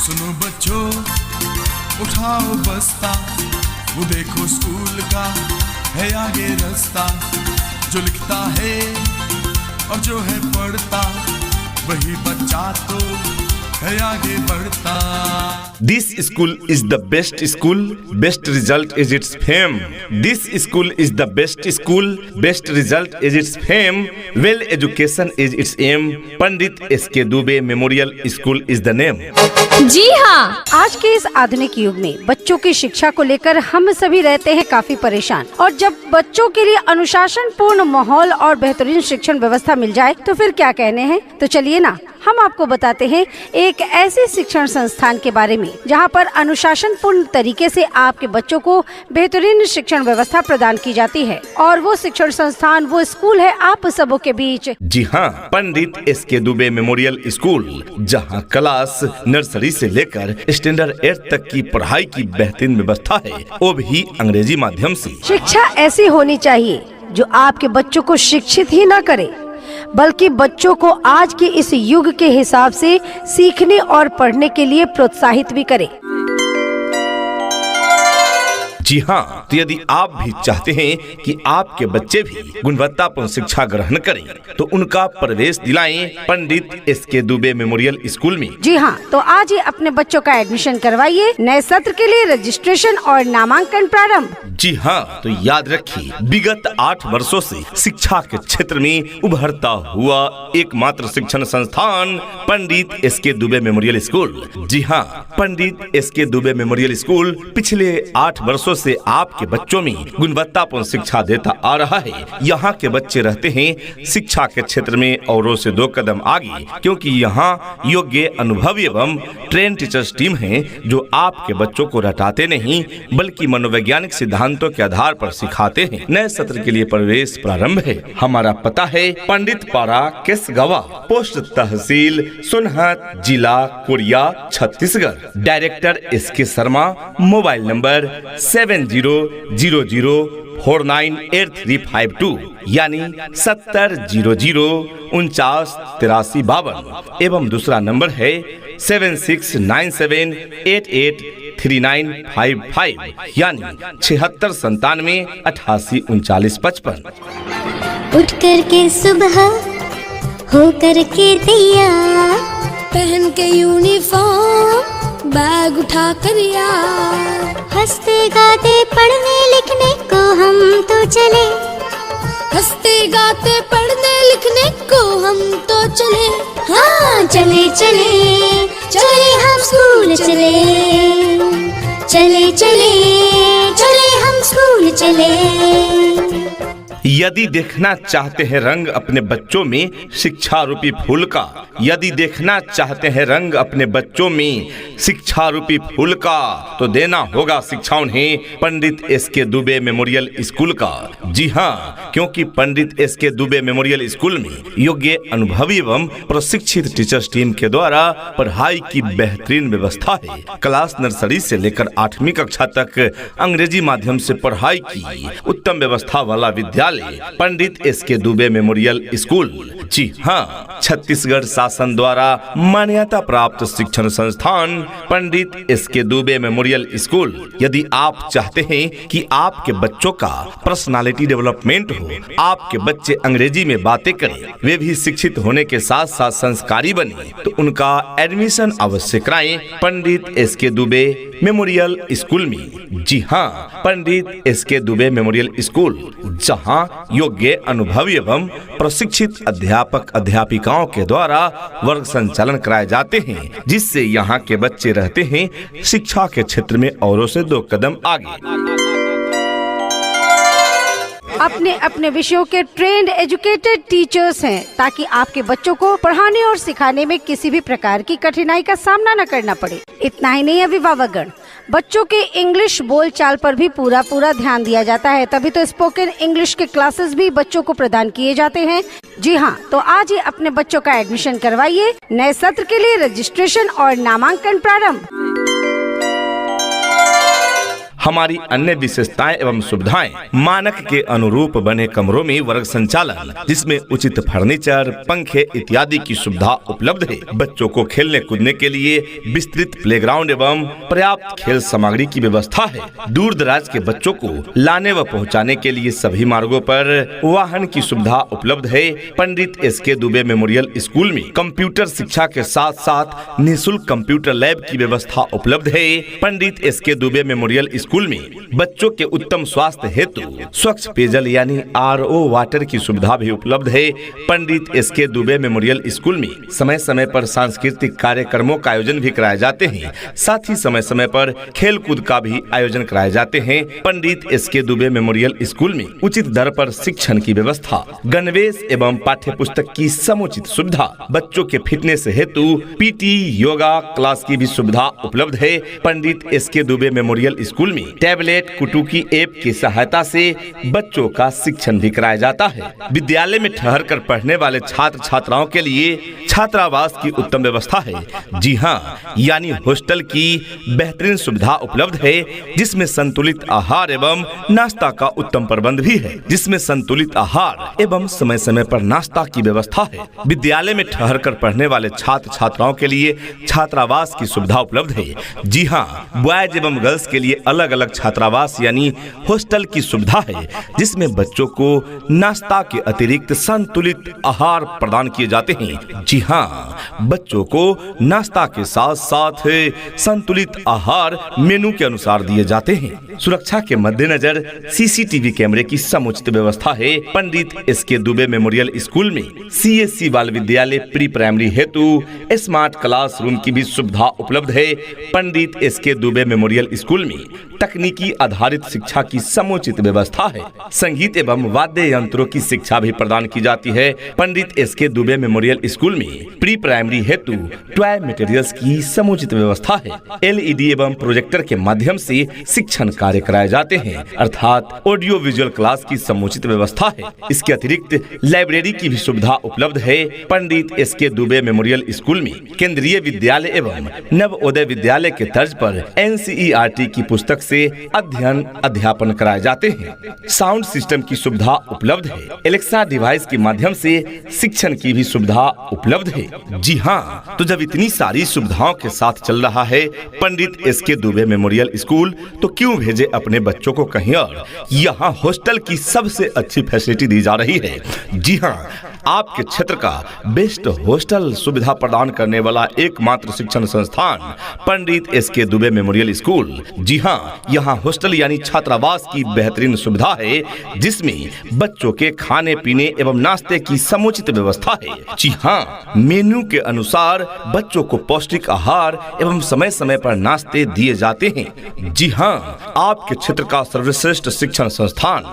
सुनो बच्चों, उठाओ बस्ता, वो देखो स्कूल का है आगे रास्ता। जो लिखता है और जो है पढ़ता, वही बच्चा तो है आगे बढ़ता। This school is the best school, best result is its fame. This school is the best school, best result is its fame. Well education is its aim. Pandit S K Dubey memorial school is the name. जी हाँ, आज के इस आधुनिक युग में बच्चों की शिक्षा को लेकर हम सभी रहते हैं काफी परेशान। और जब बच्चों के लिए अनुशासन पूर्ण माहौल और बेहतरीन शिक्षण व्यवस्था मिल जाए तो फिर क्या कहने हैं। तो चलिए ना, हम आपको बताते हैं एक ऐसे शिक्षण संस्थान के बारे में जहां पर अनुशासन पूर्ण तरीके से आपके बच्चों को बेहतरीन शिक्षण व्यवस्था प्रदान की जाती है। और वो शिक्षण संस्थान, वो स्कूल है आप सबों के बीच। जी हाँ, पंडित एसके दुबे मेमोरियल स्कूल, जहाँ क्लास नर्सरी से लेकर स्टैंडर्ड 8 तक की पढ़ाई की बेहतरीन व्यवस्था है, वो भी अंग्रेजी माध्यम से। शिक्षा ऐसी होनी चाहिए जो आपके बच्चों को शिक्षित ही न करे, बल्कि बच्चों को आज के इस युग के हिसाब से सीखने और पढ़ने के लिए प्रोत्साहित भी करे। जी हाँ, तो यदि आप भी चाहते हैं कि आपके बच्चे भी गुणवत्तापूर्ण शिक्षा ग्रहण करें, तो उनका प्रवेश दिलाएं पंडित एसके दुबे मेमोरियल स्कूल में। जी हाँ, तो आज ही अपने बच्चों का एडमिशन करवाइए। नए सत्र के लिए रजिस्ट्रेशन और नामांकन प्रारंभ। जी हाँ, तो याद रखिए, विगत 8 वर्षों से शिक्षा के क्षेत्र में उभरता हुआ एकमात्र शिक्षण संस्थान पंडित एसके दुबे मेमोरियल स्कूल। जी हाँ, पंडित एसके दुबे मेमोरियल स्कूल पिछले 8 वर्षों से आपके बच्चों में गुणवत्तापूर्ण शिक्षा देता आ रहा है। यहाँ के बच्चे रहते हैं शिक्षा के क्षेत्र में औरों से 2 कदम आगे, क्योंकि यहाँ योग्य, अनुभवी एवं ट्रेन टीचर्स टीम है जो आपके बच्चों को रटाते नहीं बल्कि मनोवैज्ञानिक सिद्धांतों के आधार पर सिखाते हैं। नए सत्र के लिए प्रवेश प्रारंभ है। हमारा पता है पंडित पारा केसगवा, पोस्ट तहसील सोनहत, जिला Koriya, Chhattisgarh. Director S K Sharma. Mobile number 7000498352 यानी 7000498352 एवं दूसरा नंबर है 7697883955 यानी 7697883955। उठ करके सुबह हो करके तैयार, पहन के यूनिफॉर्म, बैग उठा कर यार, हंसते गाते पढ़ने लिखने को हम तो चले, हंसते गाते पढ़ने लिखने को हम तो चले। हाँ चले चले चले हम स्कूल चले, चले चले चले हम स्कूल चले। यदि देखना चाहते हैं रंग अपने बच्चों में शिक्षा रूपी फूल का, यदि देखना चाहते हैं रंग अपने बच्चों में शिक्षा रूपी फूल का, तो देना होगा शिक्षा उन्हें पंडित एसके दुबे मेमोरियल स्कूल का। जी हाँ, क्योंकि पंडित एसके दुबे मेमोरियल स्कूल में योग्य, अनुभवी एवं प्रशिक्षित टीचर्स टीम के द्वारा पढ़ाई की बेहतरीन व्यवस्था है। क्लास नर्सरी से लेकर 8वीं कक्षा तक अंग्रेजी माध्यम से पढ़ाई की उत्तम व्यवस्था वाला विद्यालय पंडित एसके दुबे मेमोरियल स्कूल। जी हाँ, छत्तीसगढ़ शासन द्वारा मान्यता प्राप्त शिक्षण संस्थान पंडित एसके दुबे मेमोरियल स्कूल। यदि आप चाहते हैं कि आपके बच्चों का पर्सनालिटी डेवलपमेंट हो, आपके बच्चे अंग्रेजी में बातें करें, वे भी शिक्षित होने के साथ साथ संस्कारी बने, तो उनका एडमिशन अवश्य कराएं पंडित एसके दुबे मेमोरियल स्कूल में। जी हाँ, पंडित एसके दुबे मेमोरियल स्कूल, जहाँ योग्य, अनुभवी एवं प्रशिक्षित अध्यापक अध्यापिकाओं के द्वारा वर्ग संचालन कराए जाते हैं, जिससे यहाँ के बच्चे रहते हैं शिक्षा के क्षेत्र में औरों से 2 कदम आगे। अपने अपने विषयों के ट्रेंड एजुकेटेड टीचर्स हैं, ताकि आपके बच्चों को पढ़ाने और सिखाने में किसी भी प्रकार की कठिनाई का सामना न करना पड़े। इतना ही नहीं, अभिभावकगण, बच्चों के इंग्लिश बोलचाल पर भी पूरा ध्यान दिया जाता है। तभी तो स्पोकन इंग्लिश के क्लासेस भी बच्चों को प्रदान किए जाते हैं। जी हाँ, तो आज ही अपने बच्चों का एडमिशन करवाइए। नए सत्र के लिए रजिस्ट्रेशन और नामांकन प्रारंभ। हमारी अन्य विशेषताएं एवं सुविधाएं, मानक के अनुरूप बने कमरों में वर्ग संचालन, जिसमें उचित फर्नीचर, पंखे इत्यादि की सुविधा उपलब्ध है। बच्चों को खेलने कूदने के लिए विस्तृत प्लेग्राउंड एवं पर्याप्त खेल सामग्री की व्यवस्था है। दूर दराज के बच्चों को लाने व पहुंचाने के लिए सभी मार्गों पर वाहन की सुविधा उपलब्ध है। पंडित एसके दुबे मेमोरियल स्कूल में कंप्यूटर शिक्षा के साथ साथ निःशुल्क कंप्यूटर लैब की व्यवस्था उपलब्ध है। पंडित एसके दुबे मेमोरियल स्कूल में बच्चों के उत्तम स्वास्थ्य हेतु स्वच्छ पेयजल यानी RO वाटर की सुविधा भी उपलब्ध है। पंडित एसके दुबे मेमोरियल स्कूल में समय समय पर सांस्कृतिक कार्यक्रमों का आयोजन भी कराए जाते हैं। साथ ही समय समय पर खेल कूद का भी आयोजन कराए जाते हैं। पंडित एसके दुबे मेमोरियल स्कूल में उचित दर पर शिक्षण की व्यवस्था, गणवेश एवं पाठ्य पुस्तक की समुचित सुविधा, बच्चों के फिटनेस हेतु PT योगा क्लास की भी सुविधा उपलब्ध है। पंडित एसके दुबे मेमोरियल स्कूल में टैबलेट कुटुकी ऐप की सहायता से बच्चों का शिक्षण भी कराया जाता है। विद्यालय में ठहर कर पढ़ने वाले छात्र छात्राओं के लिए छात्रावास की उत्तम व्यवस्था है। जी हाँ, यानी हॉस्टल की बेहतरीन सुविधा उपलब्ध है, जिसमें संतुलित आहार एवं नाश्ता का उत्तम प्रबंध भी है, जिसमें संतुलित आहार एवं समय समय पर नाश्ता की व्यवस्था है। विद्यालय में ठहर कर पढ़ने वाले छात्र छात्राओं के लिए छात्रावास की सुविधा उपलब्ध है। जी हाँ, बॉयज एवं गर्ल्स के लिए अलग अलग छात्रावास यानी हॉस्टल की सुविधा है, जिसमें बच्चों को नाश्ता के अतिरिक्त संतुलित आहार प्रदान किए जाते हैं। जी हाँ, बच्चों को नाश्ता के साथ साथ संतुलित आहार मेनू के अनुसार दिए जाते हैं। सुरक्षा के मद्देनजर CCTV कैमरे की समुचित व्यवस्था है। पंडित एसके दुबे मेमोरियल स्कूल में CSC बाल विद्यालय प्री प्राइमरी हेतु स्मार्ट क्लासरूम की भी सुविधा उपलब्ध है। पंडित एसके दुबे मेमोरियल स्कूल में तकनीकी आधारित शिक्षा की समुचित व्यवस्था है। संगीत एवं वाद्य यंत्रों की शिक्षा भी प्रदान की जाती है। पंडित एसके दुबे मेमोरियल स्कूल में प्री प्राइमरी हेतु टॉय मटेरियल्स की समुचित व्यवस्था है। LED एवं प्रोजेक्टर के माध्यम से शिक्षण कार्य कराए जाते हैं, अर्थात ऑडियो विजुअल क्लास की समुचित व्यवस्था है। इसके अतिरिक्त लाइब्रेरी की भी सुविधा उपलब्ध है। पंडित एसके दुबे मेमोरियल स्कूल में केंद्रीय विद्यालय एवं नवोदय विद्यालय के तर्ज पर NCERT की पुस्तक से अध्ययन अध्यापन कराए जाते हैं। साउंड सिस्टम की सुविधा उपलब्ध है। एलेक्सा डिवाइस के माध्यम से शिक्षण की भी सुविधा उपलब्ध है। जी हाँ, तो जब इतनी सारी सुविधाओं के साथ चल रहा है पंडित एसके दुबे मेमोरियल स्कूल, तो क्यों भेजे अपने बच्चों को कहीं और। यहाँ हॉस्टल की सबसे अच्छी फैसिलिटी दी जा रही है। जी हाँ, आपके क्षेत्र का बेस्ट हॉस्टल सुविधा प्रदान करने वाला एकमात्र शिक्षण संस्थान पंडित एसके दुबे मेमोरियल स्कूल। जी हाँ, यहाँ हॉस्टल यानी छात्रावास की बेहतरीन सुविधा है, जिसमें बच्चों के खाने पीने एवं नाश्ते की समुचित व्यवस्था है। जी हाँ, मेन्यू के अनुसार बच्चों को पौष्टिक आहार एवं समय समय पर नाश्ते दिए जाते हैं। जी हाँ, आपके क्षेत्र का सर्वश्रेष्ठ शिक्षण संस्थान।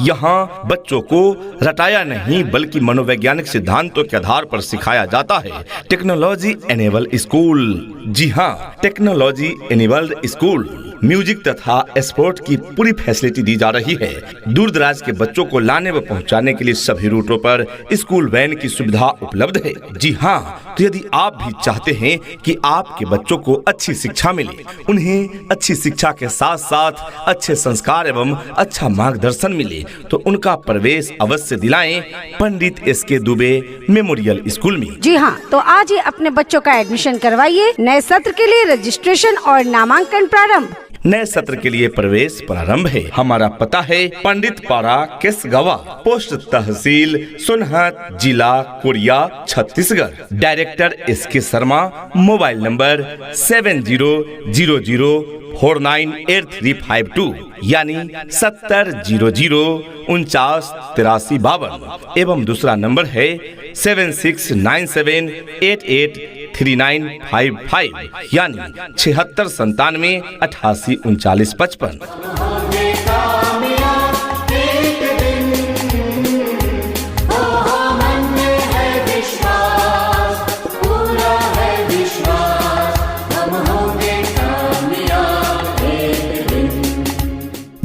यहाँ बच्चों को रटाया नहीं बल्कि मनोवैज्ञानिक सिद्धांतों के आधार पर सिखाया जाता है। Technology enabled school. जी हाँ, टेक्नोलॉजी एनेबल्ड स्कूल। म्यूजिक तथा स्पोर्ट की पूरी फैसिलिटी दी जा रही है। दूर दराज के बच्चों को लाने व पहुंचाने के लिए सभी रूटों पर स्कूल वैन की सुविधा उपलब्ध है। जी हाँ, तो यदि आप भी चाहते हैं कि आपके बच्चों को अच्छी शिक्षा मिले, उन्हें अच्छी शिक्षा के साथ साथ अच्छे संस्कार एवं अच्छा मार्गदर्शन मिले, तो उनका प्रवेश अवश्य दिलाएं पंडित एसके दुबे मेमोरियल स्कूल में। जी हाँ, तो आज ही अपने बच्चों का एडमिशन करवाइए। नए सत्र के लिए रजिस्ट्रेशन और नामांकन प्रारंभ। नए सत्र के लिए प्रवेश प्रारंभ है। हमारा पता है पंडित पारा केसगवा, पोस्ट तहसील सोनहत, जिला Koriya, Chhattisgarh. Director S K Sharma. Mobile number 7000498352 यानी 7000498352 एवं दूसरा नंबर है 7697883955 यानी 7697883955।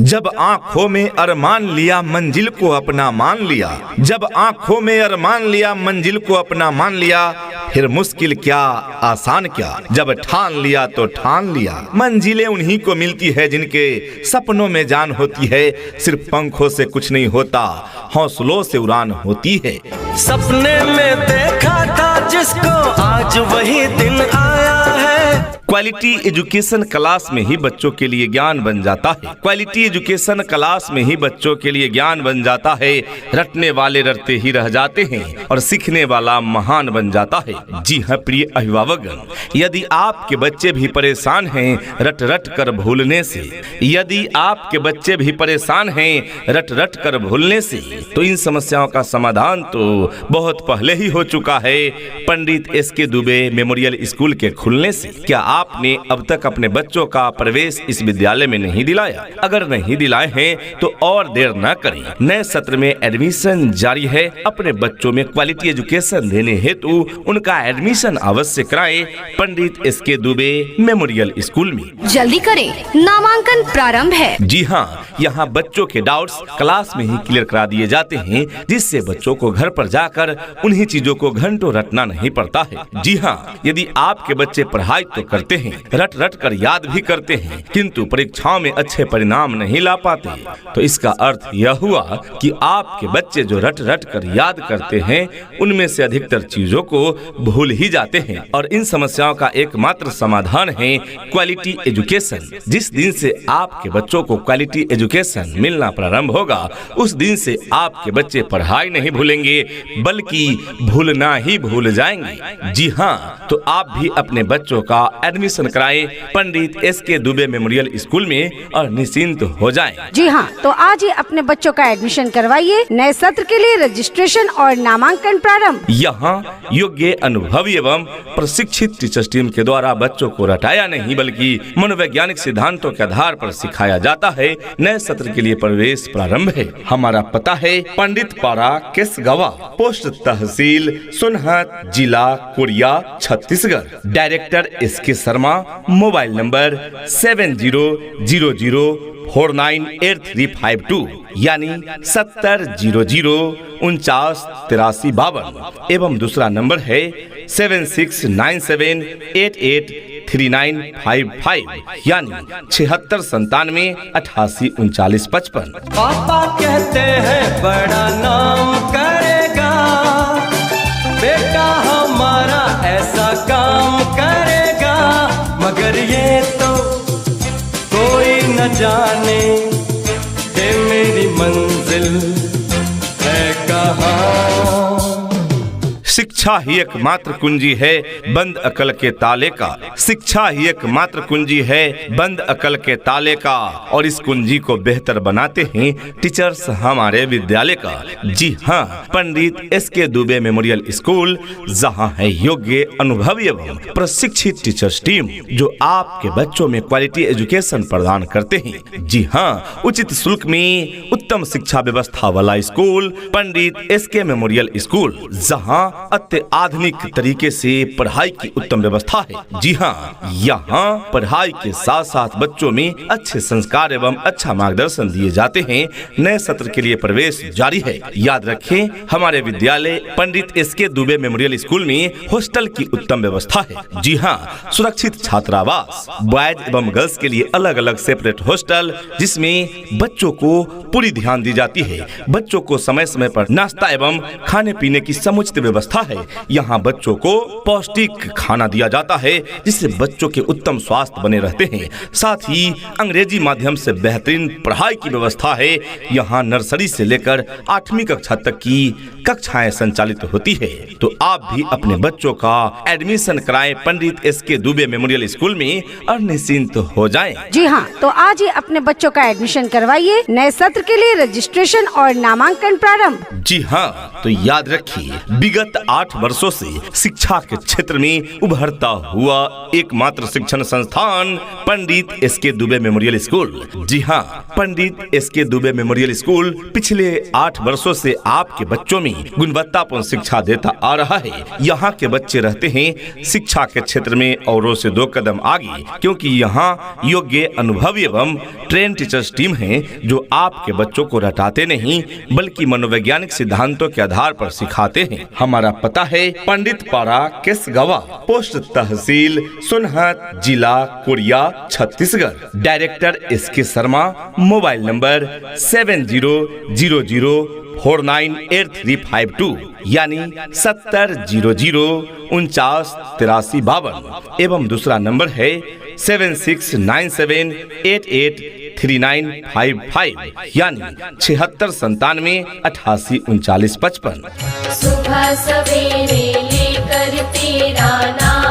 जब आंखों में अरमान लिया मंजिल को अपना मान लिया, जब आंखों में अरमान लिया मंजिल को अपना मान लिया, फिर मुश्किल क्या आसान क्या, जब ठान लिया तो ठान लिया। मंजिलें उन्हीं को मिलती है जिनके सपनों में जान होती है, सिर्फ पंखों से कुछ नहीं होता, हौसलों से उड़ान होती है। सपने में देखा था जिसको आज वही दिन आया है। क्वालिटी एजुकेशन क्लास में ही बच्चों के लिए ज्ञान बन जाता है। क्वालिटी एजुकेशन क्लास में ही बच्चों के लिए ज्ञान बन जाता है। रटने वाले रटते ही रह जाते हैं और सीखने वाला महान बन जाता है। जी हाँ प्रिय अभिभावकगण, यदि आपके बच्चे भी परेशान हैं रट रट कर भूलने से, यदि आपके बच्चे भी परेशान हैं रट रट कर भूलने से, तो इन समस्याओं का समाधान तो बहुत पहले ही हो चुका है पंडित एसके दुबे मेमोरियल स्कूल के खुलने से। क्या आपने अब तक अपने बच्चों का प्रवेश इस विद्यालय में नहीं दिलाया? अगर नहीं दिलाए हैं तो और देर न करें। नए सत्र में एडमिशन जारी है। अपने बच्चों में क्वालिटी एजुकेशन देने हेतु उनका एडमिशन अवश्य कराएं पंडित एसके दुबे मेमोरियल स्कूल में। जल्दी करें, नामांकन प्रारंभ है। जी हाँ, यहाँ बच्चों के डाउट्स क्लास में ही क्लियर करा दिए जाते हैं, जिससे बच्चों को घर पर जाकर उन्हीं चीजों को घंटों रटना नहीं पड़ता है। जी हाँ, यदि आपके बच्चे पढ़ाई तो करते हैं, रट रट कर याद भी करते हैं, किंतु परीक्षाओं में अच्छे परिणाम नहीं ला पाते, तो इसका अर्थ यह हुआ कि आपके बच्चे जो रट रट कर याद करते हैं उनमें से अधिकतर चीजों को भूल ही जाते हैं। और इन समस्याओं का एकमात्र समाधान है क्वालिटी एजुकेशन। जिस दिन से आपके बच्चों को क्वालिटी एजुकेशन मिलना प्रारंभ होगा, उस दिन से आपके बच्चे पढ़ाई नहीं भूलेंगे बल्कि भूलना ही भूल जाएंगे। जी हाँ, तो आप भी अपने बच्चों का एडमिशन कराएं पंडित एसके दुबे मेमोरियल स्कूल में और निश्चिंत हो जाएं। जी हाँ, तो आज ही अपने बच्चों का एडमिशन करवाइए। नए सत्र के लिए रजिस्ट्रेशन और नामांकन प्रारंभ। यहाँ योग्य, अनुभवी एवं प्रशिक्षित टीचर्स टीम के द्वारा बच्चों को रटाया नहीं बल्कि मनोवैज्ञानिक सिद्धांतों के आधार पर सिखाया जाता है। नए सत्र के लिए प्रवेश प्रारंभ है। हमारा पता है पंडित पारा केसगवा, पोस्ट तहसील सोनहत, जिला Koriya, Chhattisgarh. Director S K Sharma. Mobile number 7000498352 यानी 7000498352 एवं दूसरा नंबर है 7697883955 यानी 7697883955। पापा कहते हैं बड़ा नाम करेगा, बेटा हमारा ऐसा काम करेगा, मगर ये तो कोई न जाने कि मेरी मंजिल है कहाँ। शिक्षा ही एकमात्र कुंजी है बंद अकल के ताले का। शिक्षा ही एकमात्र कुंजी है बंद अकल के ताले का, और इस कुंजी को बेहतर बनाते हैं टीचर्स हमारे विद्यालय का। जी हाँ, पंडित एसके दुबे मेमोरियल स्कूल, जहाँ है योग्य, अनुभवी एवं प्रशिक्षित टीचर्स टीम जो आपके बच्चों में क्वालिटी एजुकेशन प्रदान करते हैं। जी हाँ, उचित शुल्क में उत्तम शिक्षा व्यवस्था वाला स्कूल पंडित एसके मेमोरियल स्कूल, जहाँ अत्याधुनिक तरीके से पढ़ाई की उत्तम व्यवस्था है। जी हाँ, यहाँ पढ़ाई के साथ साथ बच्चों में अच्छे संस्कार एवं अच्छा मार्गदर्शन दिए जाते हैं। नए सत्र के लिए प्रवेश जारी है। याद रखें, हमारे विद्यालय पंडित एसके दुबे मेमोरियल स्कूल में हॉस्टल की उत्तम व्यवस्था है। जी हाँ, सुरक्षित छात्रावास, बॉयज एवं गर्ल्स के लिए अलग अलग सेपरेट हॉस्टल, जिसमें बच्चों को पूरी ध्यान दी जाती है। बच्चों को समय समय पर नाश्ता एवं खाने पीने की समुचित व्यवस्था है। यहाँ बच्चों को पौष्टिक खाना दिया जाता है, जिससे बच्चों के उत्तम स्वास्थ्य बने रहते हैं। साथ ही अंग्रेजी माध्यम से बेहतरीन पढ़ाई की व्यवस्था है। यहाँ नर्सरी से लेकर 8वीं कक्षा तक की कक्षाएं संचालित होती है। तो आप भी अपने बच्चों का एडमिशन कराएं पंडित एसके दुबे मेमोरियल स्कूल में और निश्चिंत हो जाएं। जी हाँ, तो आज ही अपने बच्चों का एडमिशन करवाइए। नए सत्र के लिए रजिस्ट्रेशन और नामांकन प्रारंभ। जी हाँ, तो याद रखिए, विगत 8 वर्षों से शिक्षा के क्षेत्र में उभरता हुआ एकमात्र शिक्षण संस्थान पंडित एसके दुबे मेमोरियल स्कूल। जी हाँ, पंडित एसके दुबे मेमोरियल स्कूल पिछले 8 वर्षों से आपके बच्चों में गुणवत्तापूर्ण शिक्षा देता आ रहा है। यहाँ के बच्चे रहते हैं शिक्षा के क्षेत्र में औरों से 2 कदम आगे, क्योंकि यहाँ योग्य, अनुभवी एवं ट्रेन टीचर्स टीम है जो आपके बच्चों को रटाते नहीं बल्कि मनोवैज्ञानिक सिद्धांतों के आधार पर सिखाते हैं। हमारा पता है पंडित पारा केसगवा, पोस्ट तहसील सोनहत, जिला Koriya, Chhattisgarh. Director S K Sharma, mobile number 7000498352 यानी 7000498352 एवं दूसरा नंबर है 7697883955 यानी 7697883955। सुबह सवेरे लेकर तेरा नाम